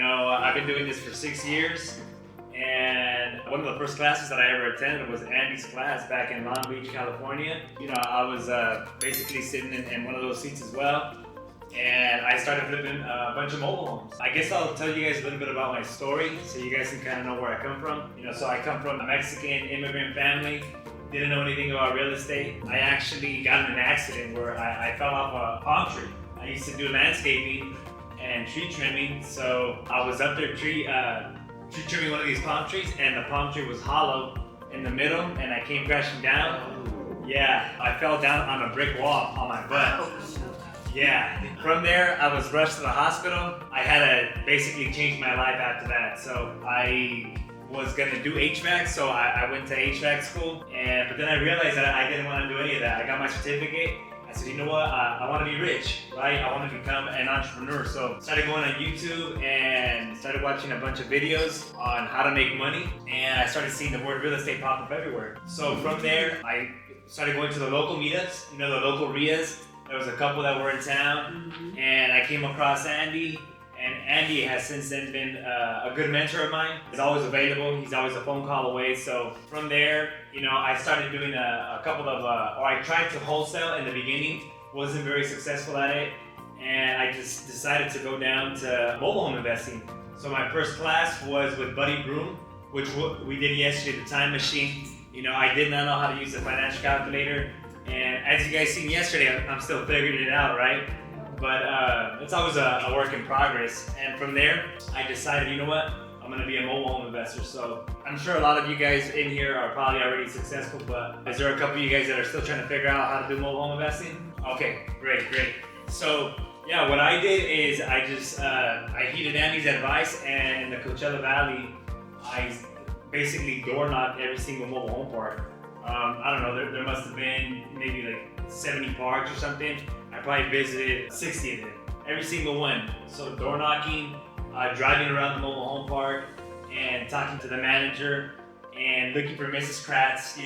I've been doing this for 6 years, and one of the first classes that I ever attended was Andy's class back in Long Beach, California. I was basically sitting in one of those seats as well, and I started flipping a bunch of mobile homes. I guess I'll tell you guys a little bit about my story so you guys can kind of know where I come from. So I come from a Mexican immigrant family. Didn't know anything about real estate. I actually got in an accident where I fell off a palm tree. I used to do landscaping and tree trimming, so I was up there tree trimming one of these palm trees, and the palm tree was hollow in the middle, and I came crashing down. Yeah, I fell down on a brick wall on my butt. Yeah, from there I was rushed to the hospital. I had to basically change my life after that. So I was gonna do HVAC, so I went to HVAC school, but then I realized that I didn't want to do any of that. I got my certificate. I said, you know what, I want to be rich, right? I want to become an entrepreneur. So started going on YouTube and started watching a bunch of videos on how to make money, and I started seeing the word real estate pop up everywhere. So from there, I started going to the local meetups, the local RIAs. There was a couple that were in town, and I came across Andy. And Andy has since then been a good mentor of mine. He's always available. He's always a phone call away. So from there, I started doing a couple of, or I tried to wholesale in the beginning. Wasn't very successful at it. And I just decided to go down to mobile home investing. So my first class was with Buddy Broom, which we did yesterday, the time machine. I did not know how to use the financial calculator. And as you guys seen yesterday, I'm still figuring it out, right? But it's always a work in progress. And from there, I decided, you know what? I'm gonna be a mobile home investor. So I'm sure a lot of you guys in here are probably already successful, but is there a couple of you guys that are still trying to figure out how to do mobile home investing? Okay, great. So yeah, what I did is I heeded Andy's advice, and in the Coachella Valley, I basically door knocked every single mobile home park. I don't know, there must have been maybe like 70 parks or something. I probably visited 60 of them, every single one. So door knocking, driving around the mobile home park, and talking to the manager, and looking for Mrs. Kratz,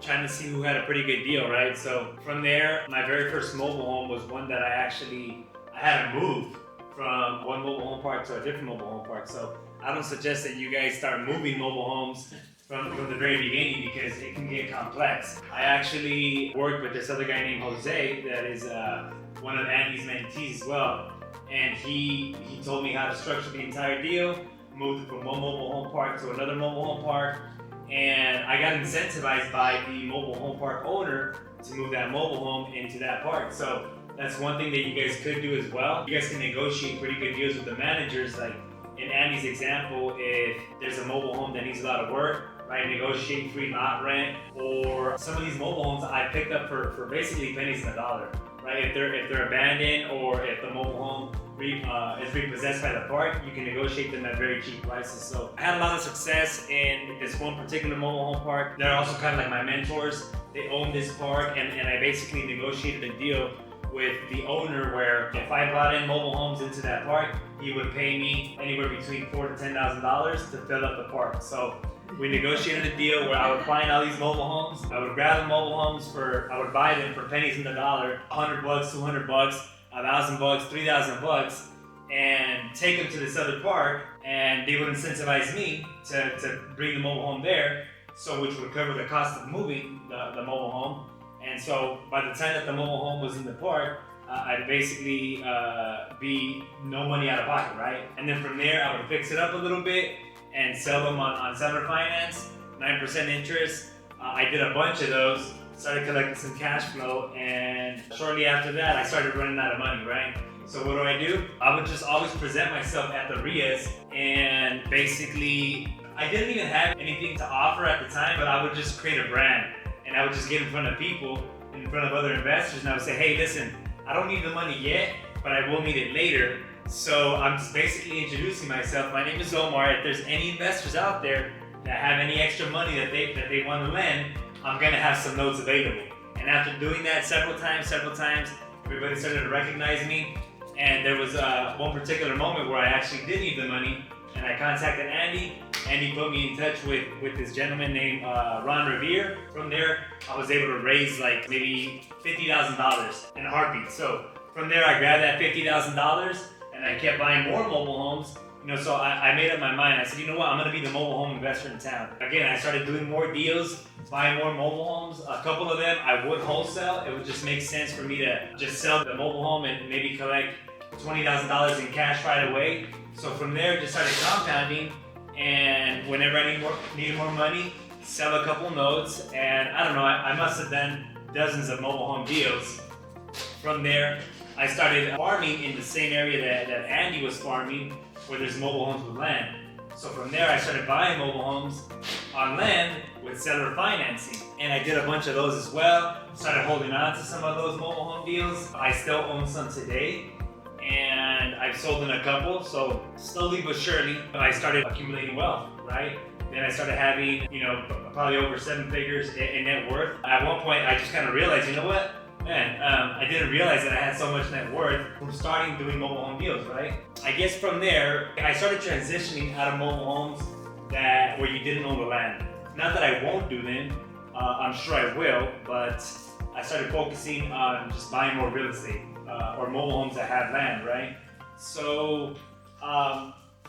trying to see who had a pretty good deal, right? So from there, my very first mobile home was one that I had to move from one mobile home park to a different mobile home park. So I don't suggest that you guys start moving mobile homes from the very beginning, because it can get complex. I actually worked with this other guy named Jose that is one of Andy's mentees as well. And he told me how to structure the entire deal, moved from one mobile home park to another mobile home park. And I got incentivized by the mobile home park owner to move that mobile home into that park. So that's one thing that you guys could do as well. You guys can negotiate pretty good deals with the managers. Like in Andy's example, if there's a mobile home that needs a lot of work, right, negotiate free lot rent, or some of these mobile homes I picked up for basically pennies on the dollar, right? If they're abandoned, or if the mobile home is repossessed by the park, you can negotiate them at very cheap prices. So I had a lot of success in this one particular mobile home park. They're also kind of like my mentors. They own this park, and I basically negotiated a deal with the owner where if I brought in mobile homes into that park, he would pay me anywhere between $4,000 to $10,000 to fill up the park. So we negotiated a deal where I would find all these mobile homes. I would grab the mobile homes I would buy them for pennies on the dollar, $100, $200, $1,000, $3,000, and take them to this other park, and they would incentivize me to bring the mobile home there, so which would cover the cost of moving the mobile home. And so by the time that the mobile home was in the park, I'd basically be no money out of pocket, right? And then from there, I would fix it up a little bit and sell them on seller finance, 9% interest. I did a bunch of those, started collecting some cash flow, and shortly after that, I started running out of money, right? So what do? I would just always present myself at the RIAs, and basically, I didn't even have anything to offer at the time, but I would just create a brand, and I would just get in front of people, in front of other investors, and I would say, hey, listen, I don't need the money yet, but I will need it later. So I'm just basically introducing myself. My name is Omar. If there's any investors out there that have any extra money that they want to lend, I'm gonna have some notes available. And after doing that several times, everybody started to recognize me. And there was one particular moment where I actually did need the money, and I contacted Andy. Andy put me in touch with this gentleman named Ron Revere. From there, I was able to raise like maybe $50,000 in a heartbeat. So from there, I grabbed that $50,000, and I kept buying more mobile homes. So I made up my mind. I said, you know what, I'm gonna be the mobile home investor in town. Again, I started doing more deals, buying more mobile homes. A couple of them I would wholesale. It would just make sense for me to just sell the mobile home and maybe collect $20,000 in cash right away. So from there, just started compounding. And whenever I needed more money, sell a couple notes. And I don't know, I must have done dozens of mobile home deals. From there, I started farming in the same area that Andy was farming, where there's mobile homes with land. So from there, I started buying mobile homes on land with seller financing. And I did a bunch of those as well. Started holding on to some of those mobile home deals. I still own some today, and I've sold in a couple. So slowly but surely, I started accumulating wealth, right? Then I started having, probably over 7 figures in net worth. At one point, I just kind of realized, you know what? Man, I didn't realize that I had so much net worth from starting doing mobile home deals, right? I guess from there, I started transitioning out of mobile homes where you didn't own the land. Not that I won't do them, I'm sure I will, but I started focusing on just buying more real estate or mobile homes that have land, right? So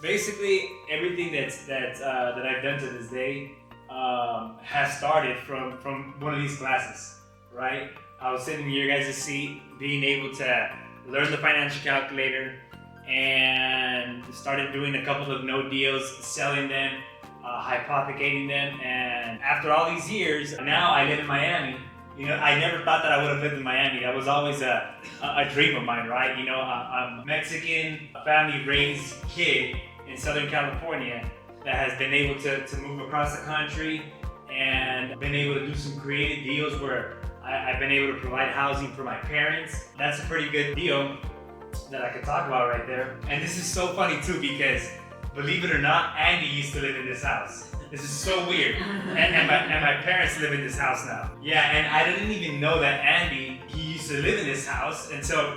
basically, everything that I've done to this day has started from one of these classes, right? I was sitting in your guys' seat, being able to learn the financial calculator, and started doing a couple of no deals, selling them, hypothecating them. And after all these years, now I live in Miami. I never thought that I would have lived in Miami. That was always a dream of mine, right? I'm a Mexican, family-raised kid in Southern California that has been able to move across the country and been able to do some creative deals where I've been able to provide housing for my parents. That's a pretty good deal that I could talk about right there. And this is so funny too, because believe it or not, Andy used to live in this house. This is so weird. And my parents live in this house now. Yeah, and I didn't even know that Andy, he used to live in this house until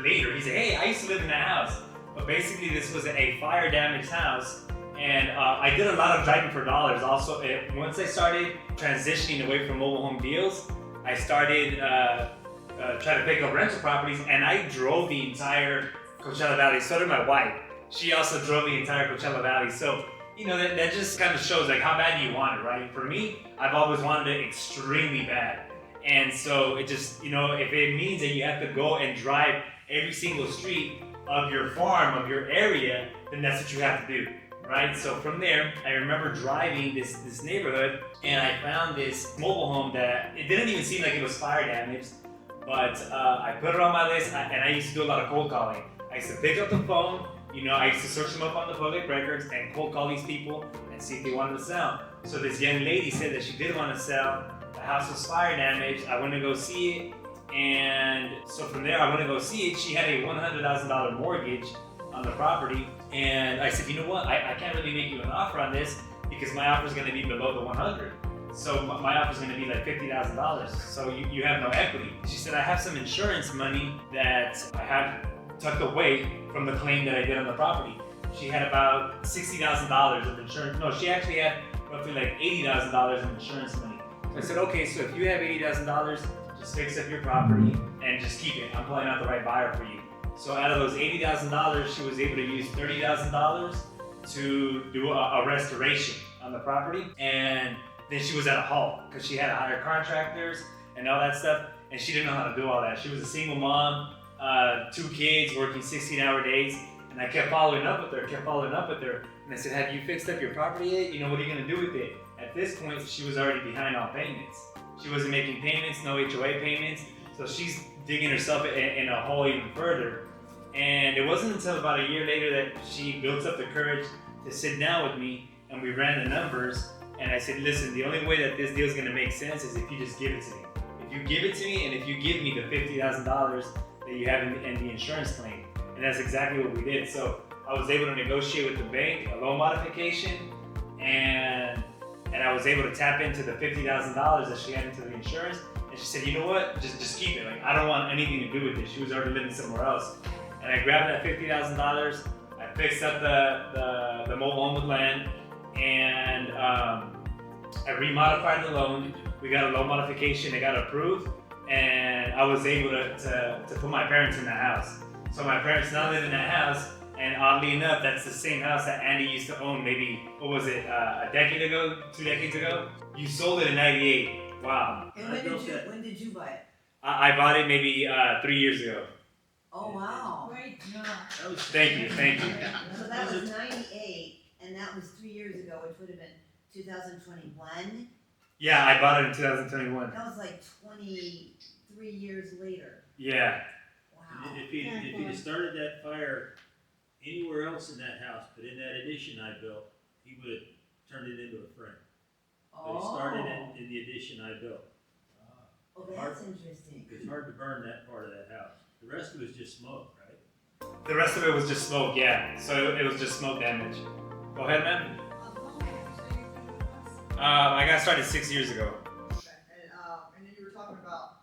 later. He said, hey, I used to live in that house. But basically this was a fire damaged house. And I did a lot of driving for dollars. Also, once I started transitioning away from mobile home deals, I started trying to pick up rental properties, and I drove the entire Coachella Valley. So did my wife. She also drove the entire Coachella Valley. So, that just kind of shows how bad you want it, right? For me, I've always wanted it extremely bad. And so it just, if it means that you have to go and drive every single street of your farm, of your area, then that's what you have to do. Right? So from there, I remember driving this neighborhood, and I found this mobile home that it didn't even seem like it was fire damaged, but I put it on my list, and I used to do a lot of cold calling. I used to pick up the phone, I used to search them up on the public records and cold call these people and see if they wanted to sell. So this young lady said that she did want to sell. The house was fire damaged. I went to go see it, and so from there I went to go see it. She had a $100,000 mortgage on the property, and I said, you know what, I can't really make you an offer on this because my offer is going to be below the 100. So my offer is going to be like $50,000. So you have no equity. She said, I have some insurance money that I have tucked away from the claim that I did on the property. She had about $60,000 of insurance. No, she actually had roughly like $80,000 in insurance money. So I said, okay, so if you have $80,000, just fix up your property and just keep it. I'm pulling out the right buyer for you. So out of those $80,000, she was able to use $30,000 to do a restoration on the property. And then she was at a halt because she had to hire contractors and all that stuff. And she didn't know how to do all that. She was a single mom, 2 kids, working 16-hour days. And I kept following up with her, And I said, have you fixed up your property yet? What are you going to do with it? At this point, she was already behind on payments. She wasn't making payments, no HOA payments. So she's digging herself in a hole even further. And it wasn't until about a year later that she built up the courage to sit down with me, and we ran the numbers. And I said, listen, the only way that this deal is going to make sense is if you just give it to me. If you give it to me, and if you give me the $50,000 that you have in the insurance claim. And that's exactly what we did. So I was able to negotiate with the bank a loan modification, and I was able to tap into the $50,000 that she had into the insurance. And she said, you know what, just keep it. I don't want anything to do with it. She was already living somewhere else. And I grabbed that $50,000, I fixed up the mobile home with land, and I remodified the loan. We got a loan modification, it got approved, and I was able to put my parents in that house. So my parents now live in that house, And oddly enough, that's the same house that Andy used to own maybe, what was it, a decade ago, 2 decades ago? You sold it in 98. Wow. And when did you buy it? I bought it maybe 3 years ago. Oh, wow. Great job. Thank you. So that was 98, and that was 3 years ago, which would have been 2021. Yeah, I bought it in 2021. That was like 23 years later. Yeah. Wow. If he'd have started that fire anywhere else in that house, but in that addition I built, he would have turned it into a frame. But he started it in the addition I built. Oh, that's interesting. It's hard to burn that part of that house. The rest of it was just smoke, right? The rest of it was just smoke, yeah. So it was just smoke damage. Go ahead, man. I got started 6 years ago. Okay. And then you were talking about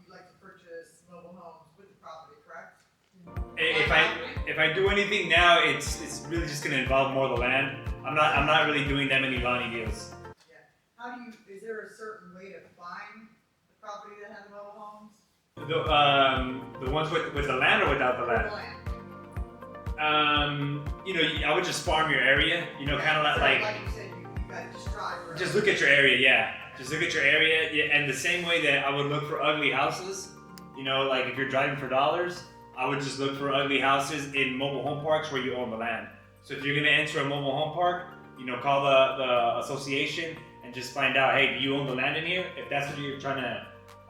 you like to purchase mobile homes with the property, correct? If I do anything now, it's really just gonna involve more of the land. I'm not really doing that many Lonnie deals. Yeah. How do you? Is there a certain way to find the property that has mobile homes? The ones with the land or without the land? The land. I would just farm your area. Kind of So like you said, you got to just drive around. just look at your area. Yeah, just look at your area. Yeah, and the same way that I would look for ugly houses. Like if you're driving for dollars, I would just look for ugly houses in mobile home parks where you own the land. So if you're gonna enter a mobile home park, call the association and just find out, hey, do you own the land in here? If that's what you're trying to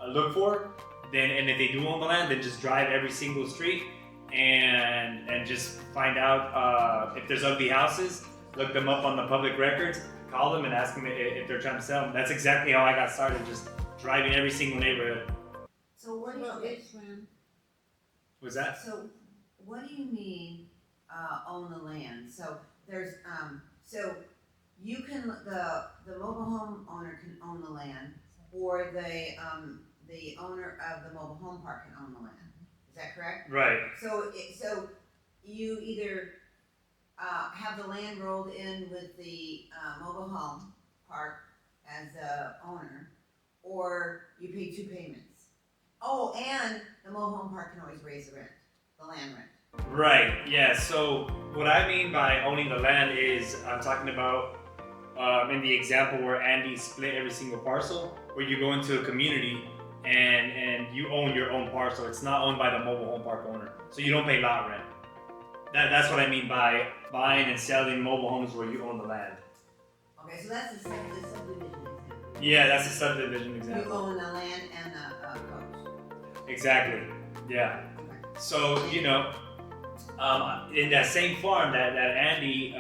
look for, and if they do own the land, then just drive every single street and just find out if there's ugly houses. Look them up on the public records, call them and ask them if they're trying to sell them. That's exactly how I got started, just driving every single neighborhood. So what do you? Was that? So what do you mean own the land? So there's so you can the mobile home owner can own the land, or the owner of the mobile home park can own the land. Is that correct? Right. So you either have the land rolled in with the mobile home park as the owner, or you pay 2 payments. Oh, and the mobile home park can always raise the rent, the land rent. Right, yeah. So what I mean by owning the land is I'm talking about in the example where Andy split every single parcel, where you go into a community and you own your own parcel. It's not owned by the mobile home park owner. So you don't pay lot rent. That's what I mean by buying and selling mobile homes where you own the land. Okay, so that's the subdivision example. Yeah, that's a subdivision You example. own the land and the coach. Exactly, yeah. So, in that same farm that Andy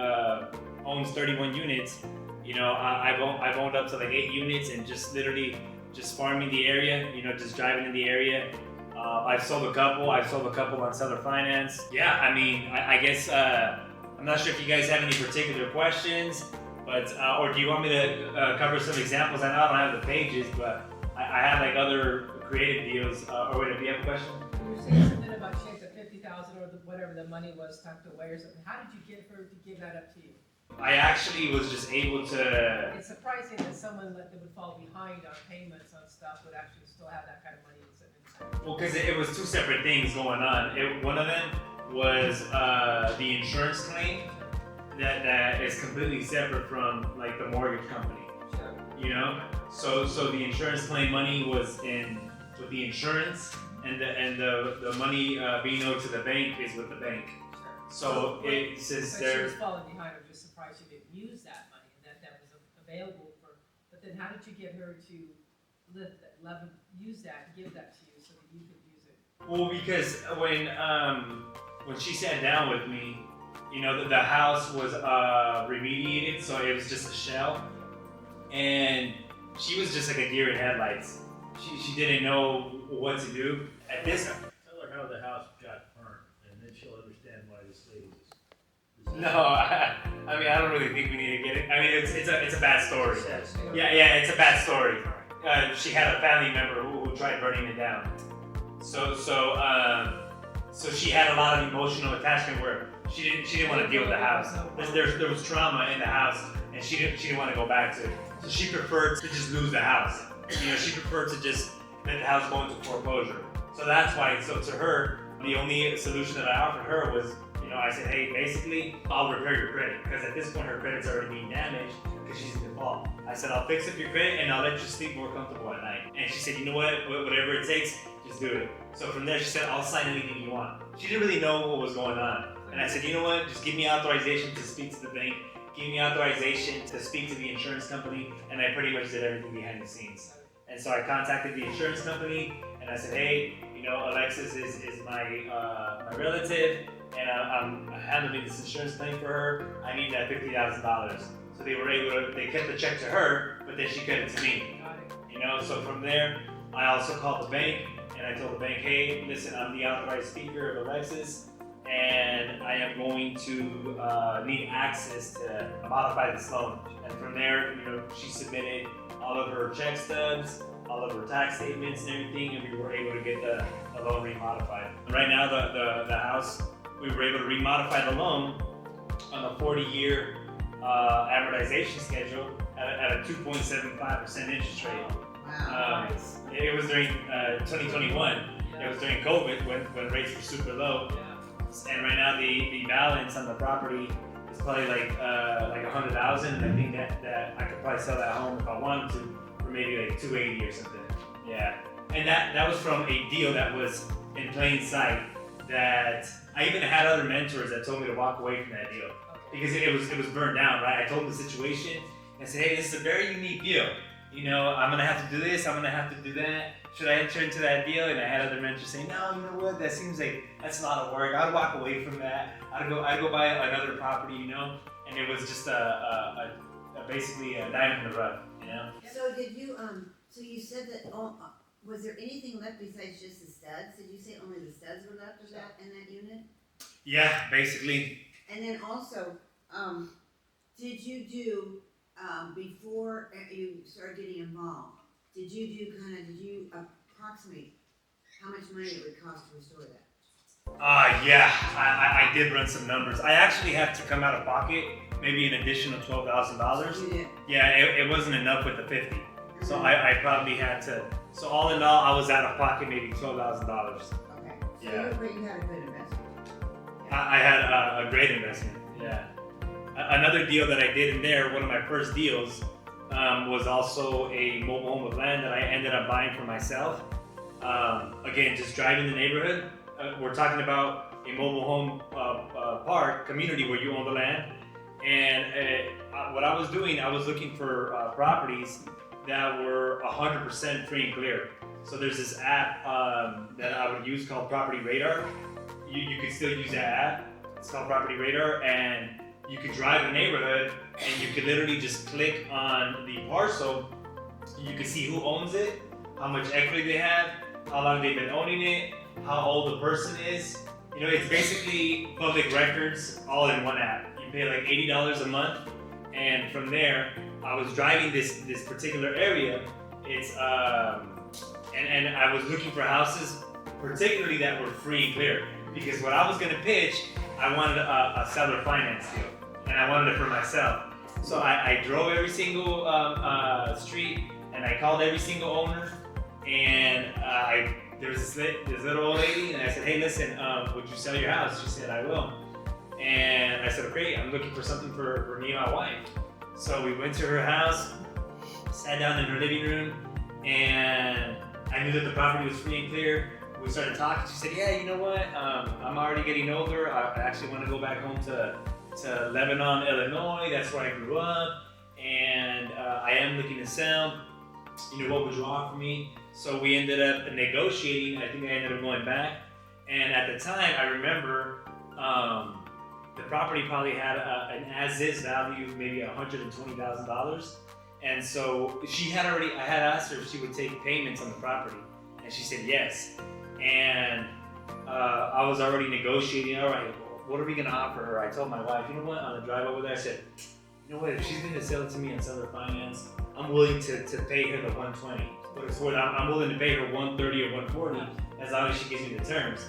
owns 31 units, I've owned up to like 8 units and just literally just farming the area, just driving in the area. I've sold a couple on seller finance. Yeah, I guess, I'm not sure if you guys have any particular questions, but, or do you want me to cover some examples? I know I don't have the pages, but I have like other creative deals. Or wait, do you have a question? You were saying something about she had the 50,000 or whatever the money was tucked away or something. How did you get her to give that up to you? I actually was just able to. It's surprising that someone that would fall behind on payments on stuff would actually still have that kind of money sitting inside. Well, because it was 2 separate things going on. One of them was the insurance claim that is completely separate from like the mortgage company. Sure. So the insurance claim money was in with the insurance, and the money being owed to the bank is with the bank. Sure. So it says But she there. was falling behind. I'm just surprised she didn't use that money and that was available for. But then how did you get her to use that, give that to you so that you could use it? Well, because when she sat down with me, the house was remediated, so it was just a shell, and she was just like a deer in headlights. She didn't know what to do at this. Tell her how the house got burnt, and then she'll understand why this lady is. No, I don't really think we need to get it. It's a bad story. Yeah, it's a bad story. She had a family member who tried burning it down. So she had a lot of emotional attachment where she didn't want to deal with the house. There was trauma in the house, and she didn't want to go back to it. So she preferred to just lose the house. She preferred to just let the house go into foreclosure. So that's why. So to her, The only solution that I offered her was, I said, hey, basically, I'll repair your credit. Because at this point, her credit's already being damaged because she's in default. I said, I'll fix up your credit and I'll let you sleep more comfortable at night. And she said, you know what, whatever it takes, just do it. So from there, she said, I'll sign anything you want. She didn't really know what was going on. And I said, you know what, just give me authorization to speak to the bank. Give me authorization to speak to the insurance company. And I pretty much did everything behind the scenes. And so I contacted the insurance company and I said, hey, Alexis is my relative, and I'm handling this insurance claim for her. I need that $50,000. So they kept the check to her, but then she cut it to me. So from there, I also called the bank and I told the bank, hey, listen, I'm the authorized speaker of Alexis, and I am going to need access to modify this loan. And from there, she submitted all of her check stubs, all of her tax statements and everything, and we were able to get the loan remodified. Right now, the house, we were able to remodify the loan on a 40-year amortization schedule at a 2.75% interest rate. Wow. Nice. It was during 2021. It was during COVID when rates were super low. Yeah. And right now the balance on the property is probably like 100,000, and I think that I could probably sell that home if I wanted to for maybe like 280 or something. Yeah. And that was from a deal that was in plain sight, that I even had other mentors that told me to walk away from that deal because it was burned down, right? I told them the situation and I said, hey, this is a very unique deal. I'm gonna have to do this, I'm gonna have to do that. Should I enter into that deal? And I had other mentors saying, no, you know what? That seems like that's a lot of work. I'd walk away from that. I'd go buy another property, And it was just basically a diamond in the rough, So did you, so you said that, was there anything left besides just the studs? Did you say only the studs were left of that, in that unit? Yeah, basically. And then also, did you do, before you started getting involved, did you approximate how much money it would cost to restore that? Yeah, I did run some numbers. I actually had to come out of pocket, maybe an additional $12,000. You did? Yeah, it wasn't enough with the 50. So I probably had to, so all in all, I was out of pocket maybe $12,000. Okay. So Yeah. you had a good investment. I had a great investment, yeah. Another deal that I did in there, one of my first deals, was also a mobile home with land that I ended up buying for myself. Again, just driving the neighborhood. We're talking about a mobile home park community where you own the land. And what I was doing, I was looking for properties that were 100% free and clear. So there's this app that I would use called Property Radar. You could still use that app. It's called Property Radar, and you could drive the neighborhood and you could literally just click on the parcel. You can see who owns it, how much equity they have, how long they've been owning it, how old the person is. It's basically public records all in one app. You pay like $80 a month, and from there, I was driving this particular area. It's and I was looking for houses, particularly that were free and clear, because what I was gonna pitch, I wanted a seller finance deal, and I wanted it for myself. So I drove every single street, and I called every single owner, and there was this little old lady, and I said, hey, listen, would you sell your house? She said, I will. And I said, great, I'm looking for something for me and my wife. So we went to her house, sat down in her living room, and I knew that the property was free and clear. We started talking. She said, yeah, you know what? I'm already getting older. I actually want to go back home to Lebanon, Illinois. That's where I grew up. And I am looking to sell. What would you offer me? So we ended up negotiating. I think I ended up going back. And at the time, I remember the property probably had an as-is value, maybe $120,000. And so I had asked her if she would take payments on the property. And she said yes. And I was already negotiating, all right, what are we gonna offer her? I told my wife, you know what, on the drive over there, I said, you know what, if she's gonna sell it to me on seller finance, I'm willing to pay her the 120. But it's what I'm willing to pay her 130 or 140 as long as she gives me the terms.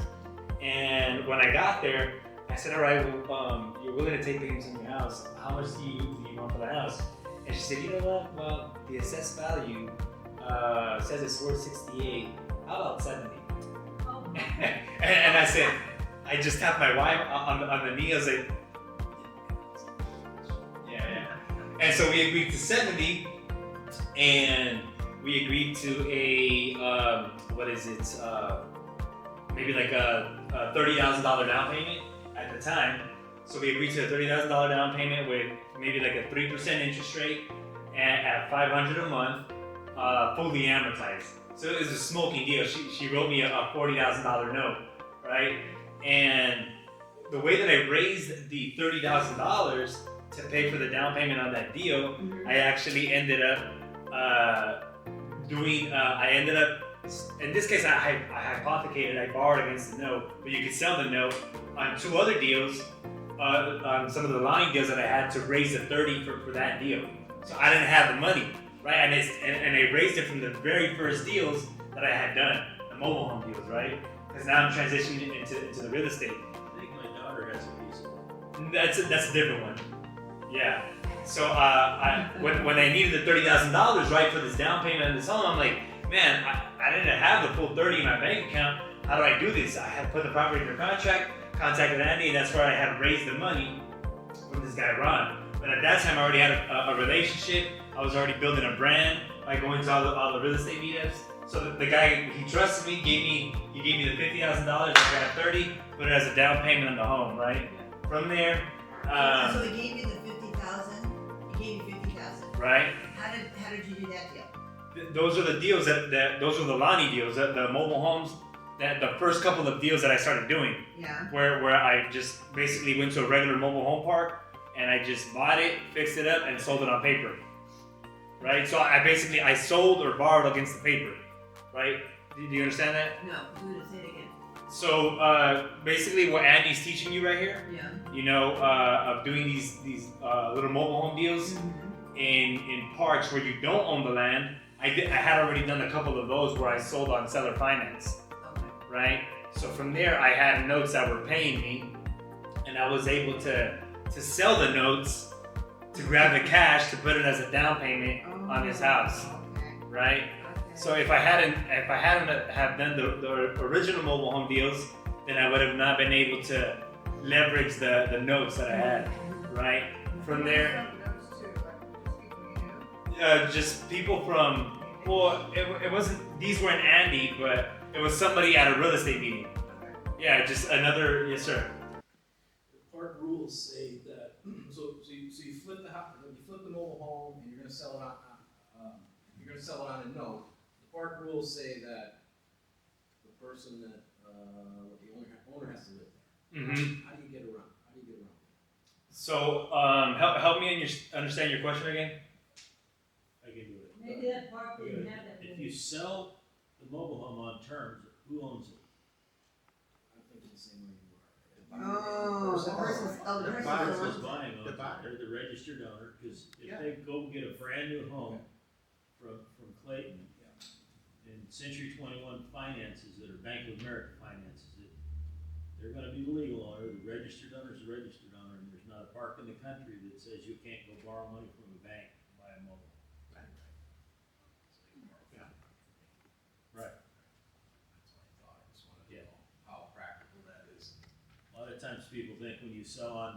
And when I got there, I said, all right, well, you're willing to take payments on your house. How much do you want for the house? And she said, you know what, well, the assessed value says it's worth 68. How about 70? Oh and I said, I just tapped my wife on the knee. I was like, yeah. And so we agreed to 70, and we agreed to a maybe like a $30,000 down payment at the time. So we agreed to a $30,000 down payment with maybe like a 3% interest rate at $500 a month, fully amortized. So it was a smoking deal. She wrote me a $40,000 note, right? And the way that I raised the $30,000 to pay for the down payment on that deal, I actually ended up in this case, I hypothecated, I borrowed against the note, but you could sell the note on 2 other deals, on some of the line deals that I had to raise the 30 for that deal. So I didn't have the money, right? And I raised it from the very first deals that I had done, the mobile home deals, right? Because now I'm transitioning into the real estate. I think my daughter has a piece of it. That's a different one. Yeah. So when I needed the $30,000 right for this down payment on this home, I'm like, man, I didn't have the full 30 in my bank account. How do I do this? I had put the property under contract, contacted Andy, and that's where I had raised the money from this guy Ron. But at that time, I already had a relationship. I was already building a brand by going to all the real estate meetups. So the guy, he trusted me, he gave me the $50,000. I got 30, put it as a down payment on the home, right? From there, So he gave you the 50,000. He gave you 50,000. right? How did you do that deal? Those are the deals those are the Lonnie deals, the mobile homes, that the first couple of deals that I started doing, Yeah. where I just basically went to a regular mobile home park and I just bought it, fixed it up, and sold it on paper, right? So I sold or borrowed against the paper, right? Do you understand that? No, do it. Say it again. So basically, what Andy's teaching you right here, Yeah. you know, of doing these little mobile home deals in parks where you don't own the land. I had already done a couple of those where I sold on seller finance, Okay. right? So from there, I had notes that were paying me, and I was able to sell the notes to grab the cash to put it as a down payment on his house, Okay. right? Okay. So if I hadn't have done the original mobile home deals, then I would have not been able to leverage the notes that I had, right? From there, just people from, well, it wasn't, these weren't Andy, but it was somebody at a real estate meeting. Yeah, just another, yes sir. The park rules say that, so you flip the house, you flip the mobile home and you're gonna sell it on a note. The park rules say that the person that, the owner has to live there. Mm-hmm. How do you get around? So, help me understand your question again. I can do it. Maybe that park didn't have that. If you sell the mobile home on terms, who owns it? I'm thinking the same way you are. Oh, the person's The the person person's who's buying owns The it. buyer. They're the registered owner, because if Yeah. they go get a brand new home from Clayton, and Century 21 finances it, or Bank of America finances it, they're gonna be the legal owner. The registered owner is the registered owner, and there's not a park in the country that says you can't go borrow money from a bank to buy a mobile. Right. That's what I thought. I just wanted to Yeah. know how practical that is. A lot of times people think when you sell or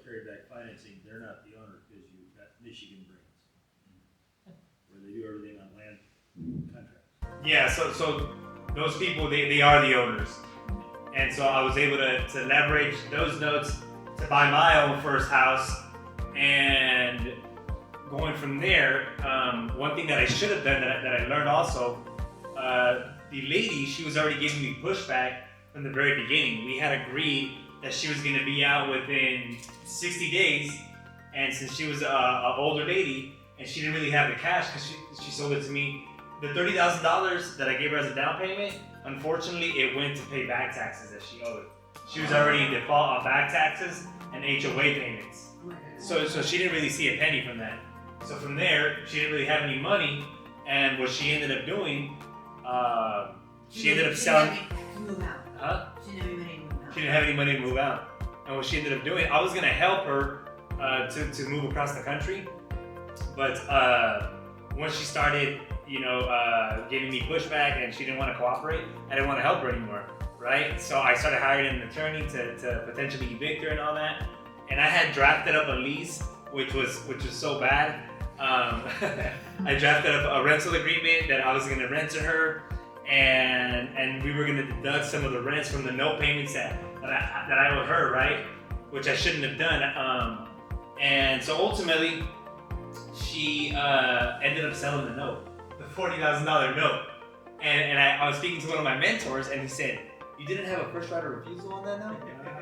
carryback financing, they're not the owner because you've got Michigan brands, where they do everything on land contracts. Yeah, so those people, they are the owners. And so I was able to leverage those notes to buy my own first house. And going from there, one thing that I should have done that I learned also, the lady, she was already giving me pushback from the very beginning. We had agreed that she was going to be out within 60 days. And since she was an older lady and she didn't really have the cash because she sold it to me, the $30,000 that I gave her as a down payment, unfortunately, it went to pay back taxes that she owed. She was already in default on back taxes and HOA payments. So she didn't really see a penny from that. So from there, she didn't really have any money, and what she ended up doing, she ended up selling. To move out. Huh? She didn't have any money to move out. She didn't have any money to move out. And what she ended up doing, I was gonna help her to move across the country, but once she started, giving me pushback and she didn't want to cooperate, I didn't want to help her anymore. right? So I started hiring an attorney to potentially evict her and all that. And I had drafted up a lease, which was so bad. I drafted up a rental agreement that I was gonna rent to her, and we were gonna deduct some of the rents from the note payments that I owed her, right? Which I shouldn't have done. And so ultimately, she ended up selling the note, the $40,000 note. And I was speaking to one of my mentors, and he said, "You didn't have a first right of refusal on that note?"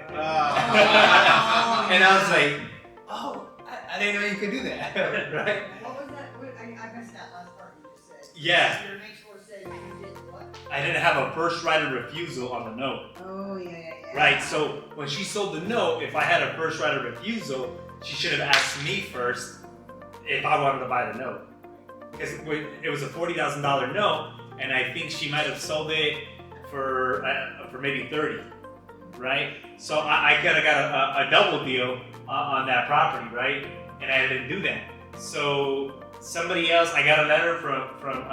And I was like, "Oh, I didn't know you could do that." Right? What was that? I missed that last part you just said. Yeah. Your mentor said you did what? I didn't have a first right of refusal on the note. Oh, yeah. Right, so when she sold the note, if I had a first right of refusal, she should have asked me first if I wanted to buy the note. Because it was a $40,000 note, and I think she might have sold it for maybe 30, right? So I could have got a double deal on that property, right? And I didn't do that. So somebody else, I got a letter from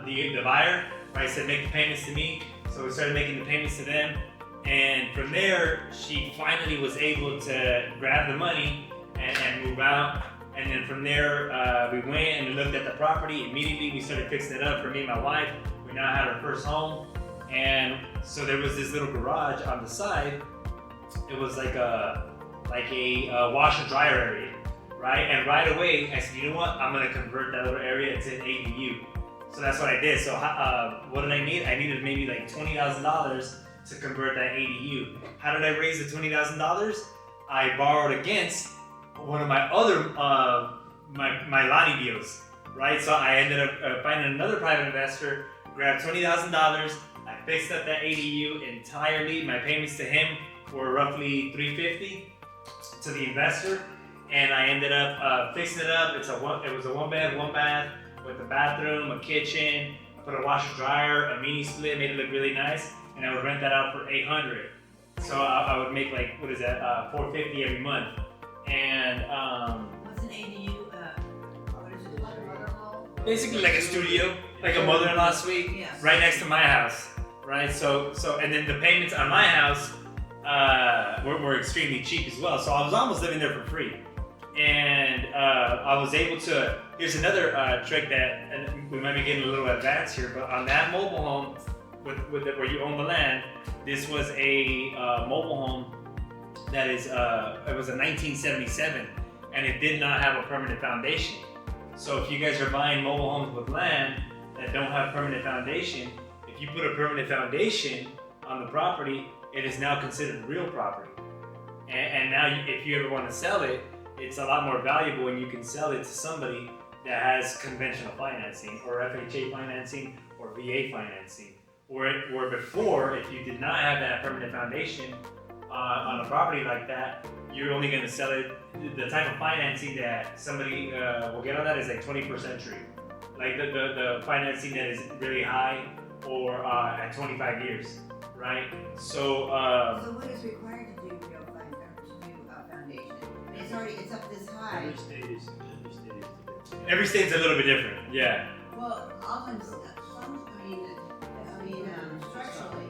the buyer, right? Said make the payments to me. So we started making the payments to them, and from there, she finally was able to grab the money and move out. And then from there, we went and we looked at the property. Immediately, we started fixing it up for me and my wife. We now had our first home, and so there was this little garage on the side. It was like a washer dryer area, right? And right away, I said, you know what? I'm gonna convert that little area to an ADU. So that's what I did. So what did I need? I needed maybe like $20,000 to convert that ADU. How did I raise the $20,000? I borrowed against one of my other my Lonnie deals, right? So I ended up finding another private investor, grabbed $20,000. I fixed up that ADU entirely. My payments to him were roughly $350 to the investor, and I ended up fixing it up. It was a one bed, one bath, with a bathroom, a kitchen. I put a washer dryer, a mini split, made it look really nice, and I would rent that out for $800. So I would make like, what is that, $450 every month. And What's an ADU? What is it? Mother-in-law? basically like a studio, like a mother-in-law suite, Yes. right next to my house, right? So and then the payments on my house were extremely cheap as well. So I was almost living there for free. And I was able to, here's another trick that, and we might be getting a little advanced here, but on that mobile home, where you own the land, this was a mobile home that is, it was a 1977, and it did not have a permanent foundation. So if you guys are buying mobile homes with land that don't have permanent foundation, if you put a permanent foundation on the property, it is now considered real property. And now if you ever want to sell it, it's a lot more valuable when you can sell it to somebody that has conventional financing or FHA financing or VA financing. Or before, if you did not have that permanent foundation on a property like that, you're only going to sell it. The type of financing that somebody will get on that is like 20% true. Like the financing that is really high or at 25 years, right? So So what is required to do real foundation? It's up this high. Every state is different. every state's a little bit different, yeah. Well, often, structurally,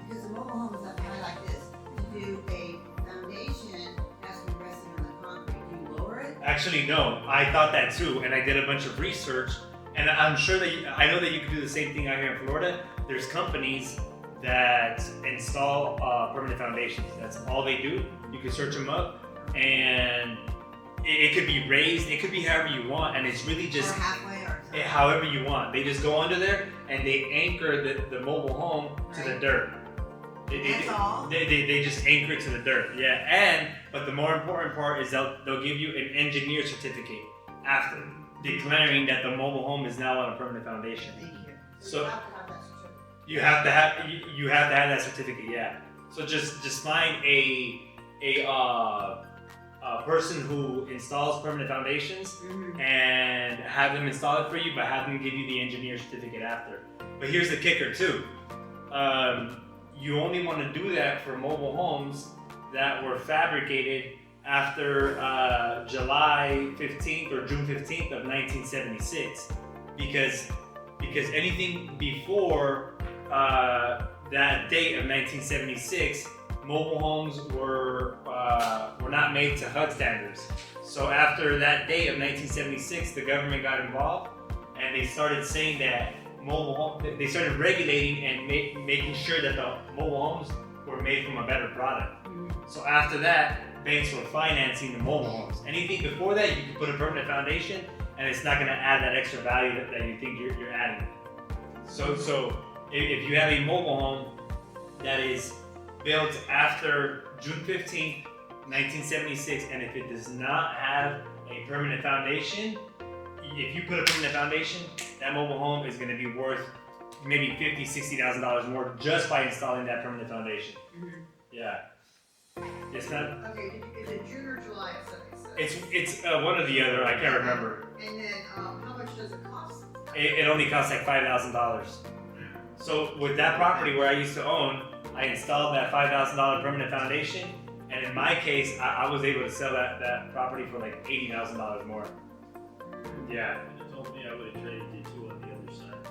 because the mobile home is up high like this, to do a foundation has to be resting on the concrete. Do you lower it? Actually, no. I thought that too, and I did a bunch of research, and I'm sure that I know that you can do the same thing out here in Florida. There's companies that install permanent foundations. That's all they do. You can search them up, and it could be raised. It could be however you want, and it's really just Or halfway or something? however you want. They just go under there and they anchor the mobile home to the Right. dirt. That's all? They just anchor it to the dirt. Yeah, but the more important part is they'll give you an engineer certificate after declaring that the mobile home is now on a permanent foundation. Thank you. So you have to have that certificate. you have to have that certificate. Yeah. So just find a person who installs permanent foundations Mhm. and have them install it for you, but have them give you the engineer certificate after. But here's the kicker too. You only want to do that for mobile homes that were fabricated after July 15th or June 15th of 1976, because anything before that date of 1976, mobile homes were not made to HUD standards. So after that date of 1976, the government got involved and they started saying that they started regulating and making sure that the mobile homes were made from a better product. So after that, banks were financing the mobile homes. Anything before that, you could put a permanent foundation and it's not gonna add that extra value that you think you're adding. So if you have a mobile home that is built after June 15th, 1976, and if it does not have a permanent foundation, if you put a permanent foundation, that mobile home is going to be worth maybe $50,000, $60,000 more just by installing that permanent foundation. Yeah. Yes, ma'am? Okay, is it June or July of 76? It's one or the other. I can't remember. And then, how much does it cost? It only costs like $5,000. So with that property where I used to own, I installed that $5,000 permanent foundation, and in my case, I was able to sell that property for like $80,000 more. Yeah. If you told me, I would have traded you two on the other side.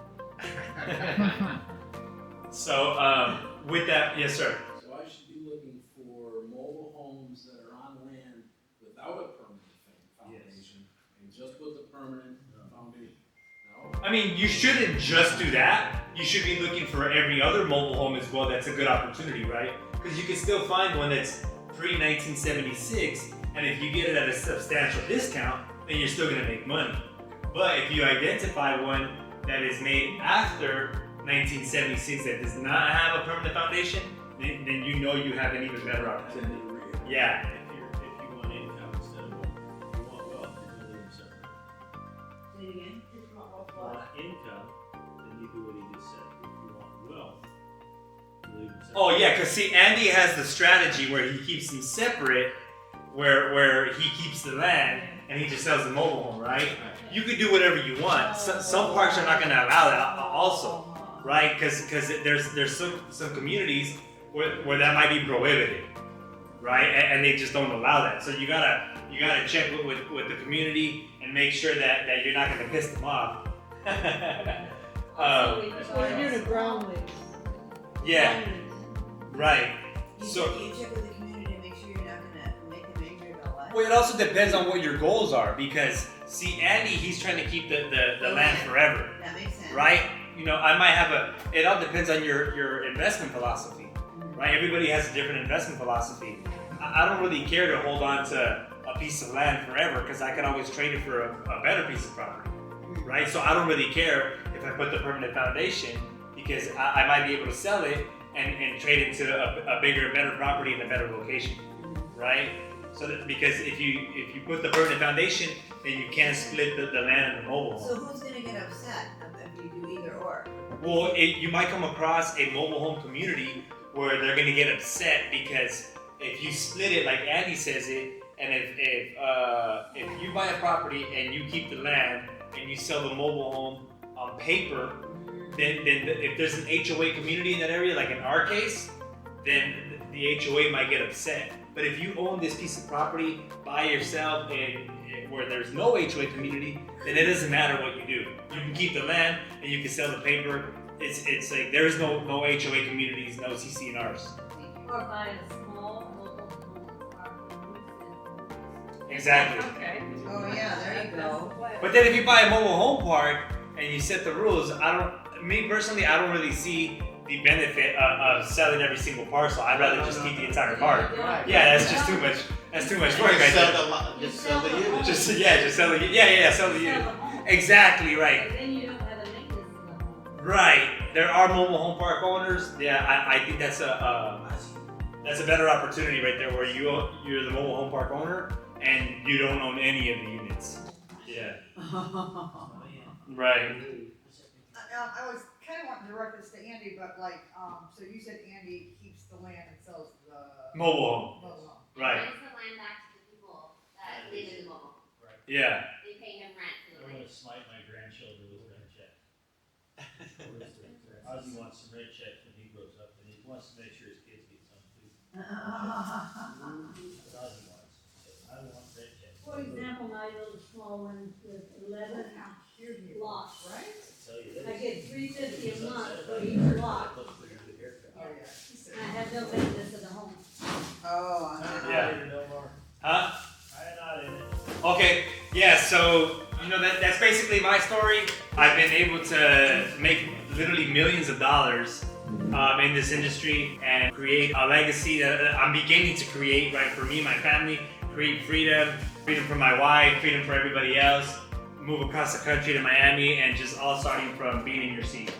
So with that, yes, sir. So I should be looking for mobile homes that are on land without a permanent foundation, and just put the permanent foundation. No? I mean, you shouldn't just do that. You should be looking for every other mobile home as well. That's a good opportunity, right? Because you can still find one that's pre-1976, and if you get it at a substantial discount, then you're still gonna make money. But if you identify one that is made after 1976 that does not have a permanent foundation, then you know you have an even better opportunity. Yeah. If you want income instead of wealth, if you want wealth, you're gonna leave them separate. Say it again. If you want income, then you do what he just said. If you want wealth, you leave them separate. Oh yeah, because see, Andy has the strategy where he keeps them separate, where he keeps the land and he just sells the mobile home, right? You could do whatever you want. Some parks are not going to allow that also, right? Because there's some communities where that might be prohibited, right? And they just don't allow that. So you gotta check with the community and make sure that you're not going to piss them off. Well, you're doing a ground lease. Yeah, right. You check with the community to make sure you're not gonna make them angry about what? Well, it also depends on what your goals are because, see, Andy, he's trying to keep the land forever, That makes sense. right? You know, I might have it all depends on your investment philosophy, right? Everybody has a different investment philosophy. I don't really care to hold on to a piece of land forever because I can always trade it for a better piece of property, right? So I don't really care if I put the permanent foundation because I might be able to sell it and trade it to a bigger, better property in a better location, right? So that, because if you put the permanent foundation, then you can't split the land and the mobile home. So who's gonna get upset if you do either or? Well, you might come across a mobile home community where they're gonna get upset because if you split it like Andy says it, and if you buy a property and you keep the land and you sell the mobile home on paper, then if there's an HOA community in that area, like in our case, then the HOA might get upset. But if you own this piece of property by yourself and where there's no HOA community, then it doesn't matter what you do. You can keep the land and you can sell the paper. It's like there's no HOA communities, no CC&Rs. Or buy a small local home property. Exactly. Okay. Oh yeah, there you go. But then if you buy a mobile home park and you set the rules, me personally, I don't really see the benefit of selling every single parcel. I'd rather just keep the entire park. Yeah, that's just too much. That's too much work. Just Right sell the lot, just sell the unit. just sell the sell the unit. Exactly right. Then you don't have a maintenance in the home. Right. There are mobile home park owners. Yeah, I think that's a better opportunity right there where you're the mobile home park owner and you don't own any of the units. Yeah. Right. I was kind of wanting to direct this to Andy, but like, so you said Andy keeps the land and sells the Mobile home. mobile home. Right. Rents the land back to the people that live in the mobile home. Yeah. They pay him rent for I'm the gonna land. smite my grandchildren with red check. Ozzy wants some red checks when he grows up, and he wants to make sure his kids get some too. That's what Ozzy wants. So I want red checks. For example, my little small one with 11 lots. Right? So tell you this. I get $350 a month for each lot. Oh, yeah. I have no business in the home. Oh, Yeah. Delmar. Huh? I'm not in it. Okay, yeah, so, that's basically my story. I've been able to make literally millions of dollars in this industry and create a legacy that I'm beginning to create, right, for me and my family, create freedom for my wife, freedom for everybody else, move across the country to Miami, and just all starting from being in your seat.